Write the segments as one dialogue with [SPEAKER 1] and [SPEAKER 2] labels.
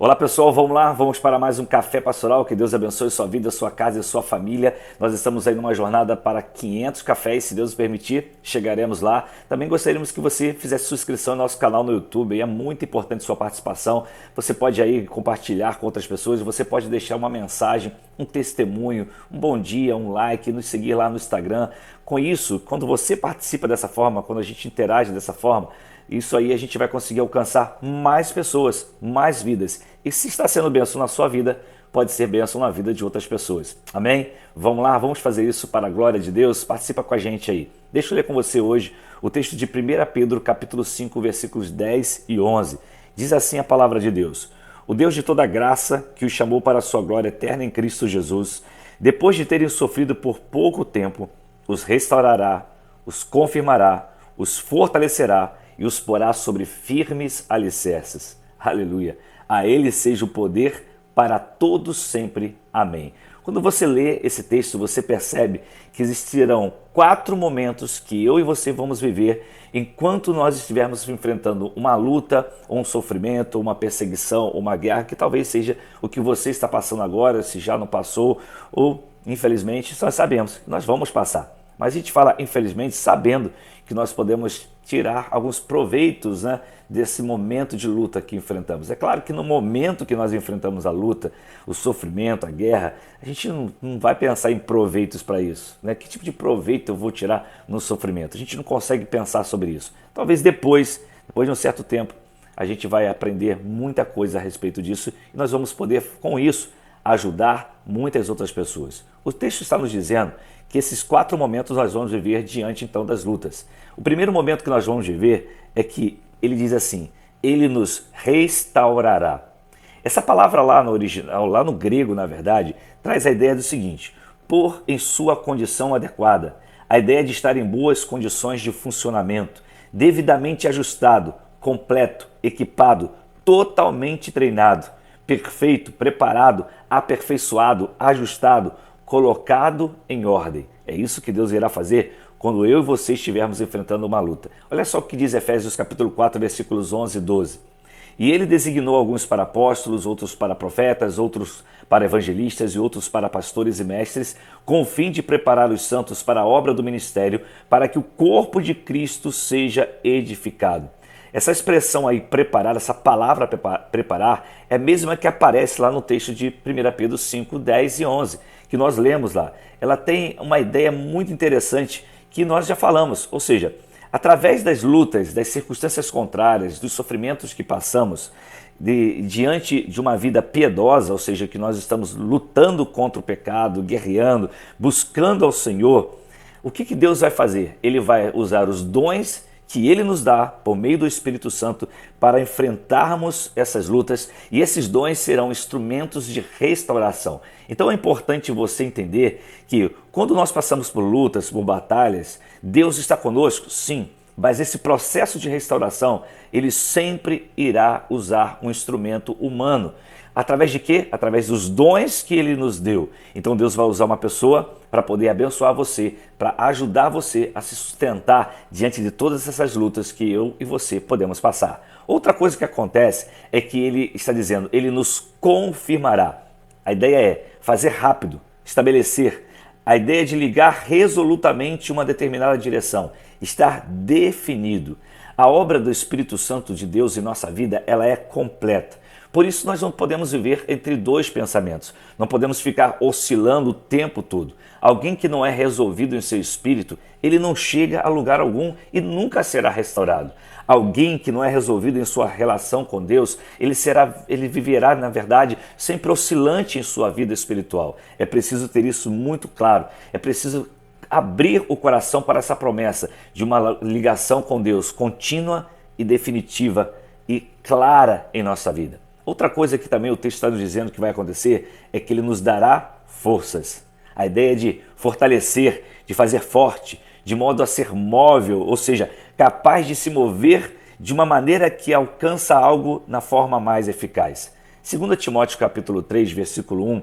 [SPEAKER 1] Olá pessoal, vamos lá, vamos para mais um Café Pastoral, que Deus abençoe sua vida, sua casa e sua família. Nós estamos aí numa jornada para 500 cafés, se Deus permitir, chegaremos lá. Também gostaríamos que você fizesse sua inscrição no nosso canal no YouTube, é muito importante sua participação. Você pode aí compartilhar com outras pessoas, você pode deixar uma mensagem, um testemunho, um bom dia, um like, nos seguir lá no Instagram. Com isso, quando você participa dessa forma, quando a gente interage dessa forma, isso aí a gente vai conseguir alcançar mais pessoas, mais vidas. E se está sendo bênção na sua vida, pode ser bênção na vida de outras pessoas. Amém? Vamos lá, vamos fazer isso para a glória de Deus. Participa com a gente aí. Deixa eu ler com você hoje o texto de 1 Pedro, capítulo 5, versículos 10 e 11. Diz assim a palavra de Deus: O Deus de toda graça, que os chamou para a sua glória eterna em Cristo Jesus, depois de terem sofrido por pouco tempo, os restaurará, os confirmará, os fortalecerá e os porá sobre firmes alicerces. Aleluia. A Ele seja o poder para todos sempre. Amém. Quando você lê esse texto, você percebe que existirão 4 momentos que eu e você vamos viver enquanto nós estivermos enfrentando uma luta, ou um sofrimento, ou uma perseguição, ou uma guerra, que talvez seja o que você está passando agora, se já não passou, ou infelizmente nós sabemos que nós vamos passar. Mas a gente fala infelizmente sabendo que nós podemos tirar alguns proveitos, desse momento de luta que enfrentamos. É claro que no momento que nós enfrentamos a luta, o sofrimento, a guerra, a gente não vai pensar em proveitos para isso. Que tipo de proveito eu vou tirar no sofrimento? A gente não consegue pensar sobre isso. Talvez depois de um certo tempo, a gente vai aprender muita coisa a respeito disso e nós vamos poder, com isso, ajudar muitas outras pessoas. O texto está nos dizendo que esses 4 momentos nós vamos viver diante então das lutas. O primeiro momento que nós vamos viver é que ele diz assim: Ele nos restaurará. Essa palavra lá no original, lá no grego, na verdade, traz a ideia do seguinte: pôr em sua condição adequada. A ideia de estar em boas condições de funcionamento, devidamente ajustado, completo, equipado, totalmente treinado, perfeito, preparado, aperfeiçoado, ajustado, colocado em ordem. É isso que Deus irá fazer quando eu e você estivermos enfrentando uma luta. Olha só o que diz Efésios capítulo 4, versículos 11 e 12. E ele designou alguns para apóstolos, outros para profetas, outros para evangelistas e outros para pastores e mestres, com o fim de preparar os santos para a obra do ministério, para que o corpo de Cristo seja edificado. Essa expressão aí, preparar, essa palavra preparar, é a mesma que aparece lá no texto de 1 Pedro 5, 10 e 11, que nós lemos lá. Ela tem uma ideia muito interessante que nós já falamos, ou seja, através das lutas, das circunstâncias contrárias, dos sofrimentos que passamos, diante de uma vida piedosa, ou seja, que nós estamos lutando contra o pecado, guerreando, buscando ao Senhor, o que Deus vai fazer? Ele vai usar os dons que Ele nos dá, por meio do Espírito Santo, para enfrentarmos essas lutas, e esses dons serão instrumentos de restauração. Então é importante você entender que quando nós passamos por lutas, por batalhas, Deus está conosco, sim, mas esse processo de restauração, Ele sempre irá usar um instrumento humano. Através de quê? Através dos dons que Ele nos deu. Então Deus vai usar uma pessoa para poder abençoar você, para ajudar você a se sustentar diante de todas essas lutas que eu e você podemos passar. Outra coisa que acontece é que Ele está dizendo, Ele nos confirmará. A ideia é fazer rápido, estabelecer. A ideia de ligar resolutamente uma determinada direção, estar definido. A obra do Espírito Santo de Deus em nossa vida, ela é completa. Por isso nós não podemos viver entre 2 pensamentos, não podemos ficar oscilando o tempo todo. Alguém que não é resolvido em seu espírito, ele não chega a lugar algum e nunca será restaurado. Alguém que não é resolvido em sua relação com Deus, ele viverá, na verdade, sempre oscilante em sua vida espiritual. É preciso ter isso muito claro, é preciso abrir o coração para essa promessa de uma ligação com Deus contínua e definitiva e clara em nossa vida. Outra coisa que também o texto está nos dizendo que vai acontecer é que Ele nos dará forças. A ideia de fortalecer, de fazer forte, de modo a ser móvel, ou seja, capaz de se mover de uma maneira que alcança algo na forma mais eficaz. 2 Timóteo capítulo 3, versículo 1,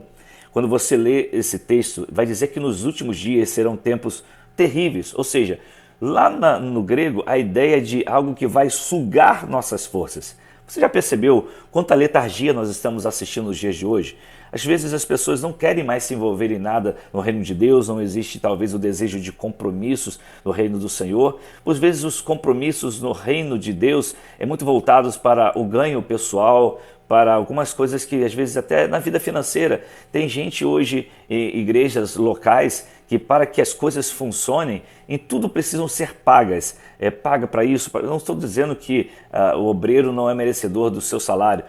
[SPEAKER 1] quando você lê esse texto, vai dizer que nos últimos dias serão tempos terríveis, ou seja, lá no grego a ideia de algo que vai sugar nossas forças. Você já percebeu quanta letargia nós estamos assistindo nos dias de hoje? Às vezes as pessoas não querem mais se envolver em nada no reino de Deus, não existe talvez o desejo de compromissos no reino do Senhor. Por vezes os compromissos no reino de Deus é muito voltados para o ganho pessoal, para algumas coisas que às vezes até na vida financeira. Tem gente hoje em igrejas locais que para que as coisas funcionem, em tudo precisam ser pagas. Paga para isso, não estou dizendo que o obreiro não é merecedor do seu salário.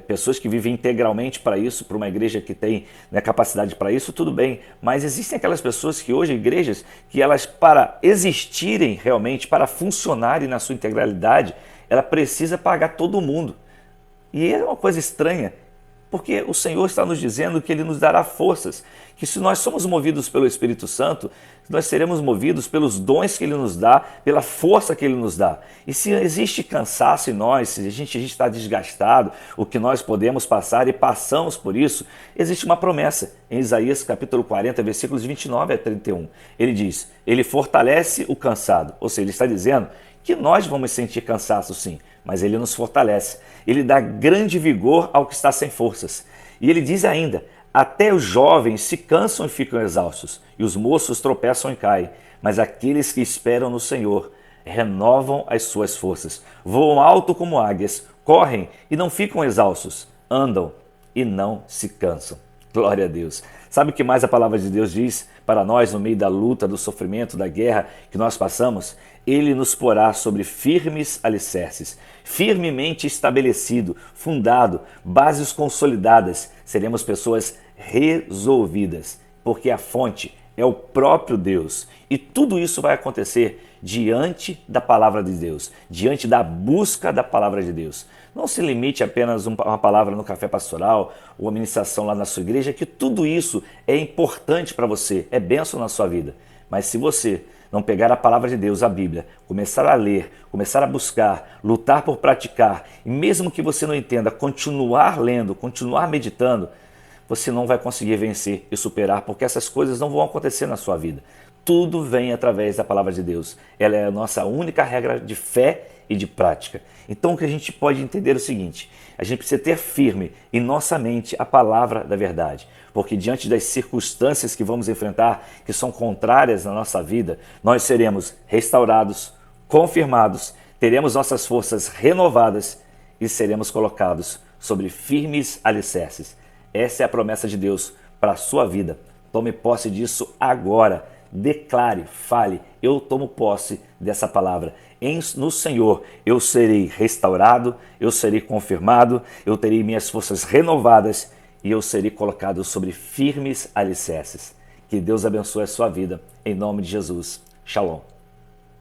[SPEAKER 1] Pessoas que vivem integralmente para isso, para uma igreja que tem, né, capacidade para isso, tudo bem. Mas existem aquelas pessoas que hoje, igrejas, que elas para existirem realmente, para funcionarem na sua integralidade, ela precisa pagar todo mundo. E é uma coisa estranha, porque o Senhor está nos dizendo que Ele nos dará forças, que se nós somos movidos pelo Espírito Santo, nós seremos movidos pelos dons que Ele nos dá, pela força que Ele nos dá. E se existe cansaço em nós, se a gente está desgastado, o que nós podemos passar e passamos por isso, existe uma promessa em Isaías capítulo 40, versículos 29 a 31. Ele diz, Ele fortalece o cansado, ou seja, Ele está dizendo que nós vamos sentir cansaço sim, mas Ele nos fortalece. Ele dá grande vigor ao que está sem forças. E Ele diz ainda, até os jovens se cansam e ficam exaustos, e os moços tropeçam e caem, mas aqueles que esperam no Senhor renovam as suas forças, voam alto como águias, correm e não ficam exaustos, andam e não se cansam. Glória a Deus. Sabe o que mais a palavra de Deus diz para nós no meio da luta, do sofrimento, da guerra que nós passamos? Ele nos porá sobre firmes alicerces, firmemente estabelecido, fundado, bases consolidadas. Seremos pessoas resolvidas, porque a fonte é o próprio Deus. E tudo isso vai acontecer diante da palavra de Deus, diante da busca da palavra de Deus. Não se limite apenas uma palavra no café pastoral ou uma ministração lá na sua igreja, que tudo isso é importante para você, é bênção na sua vida. Mas se você não pegar a palavra de Deus, a Bíblia, começar a ler, começar a buscar, lutar por praticar, e mesmo que você não entenda, continuar lendo, continuar meditando, você não vai conseguir vencer e superar, porque essas coisas não vão acontecer na sua vida. Tudo vem através da palavra de Deus. Ela é a nossa única regra de fé e de prática. Então o que a gente pode entender é o seguinte, a gente precisa ter firme em nossa mente a palavra da verdade, porque diante das circunstâncias que vamos enfrentar, que são contrárias na nossa vida, nós seremos restaurados, confirmados, teremos nossas forças renovadas e seremos colocados sobre firmes alicerces. Essa é a promessa de Deus para a sua vida. Tome posse disso agora. Declare, fale, eu tomo posse dessa palavra. No Senhor eu serei restaurado, eu serei confirmado, eu terei minhas forças renovadas e eu serei colocado sobre firmes alicerces. Que Deus abençoe a sua vida, em nome de Jesus. Shalom.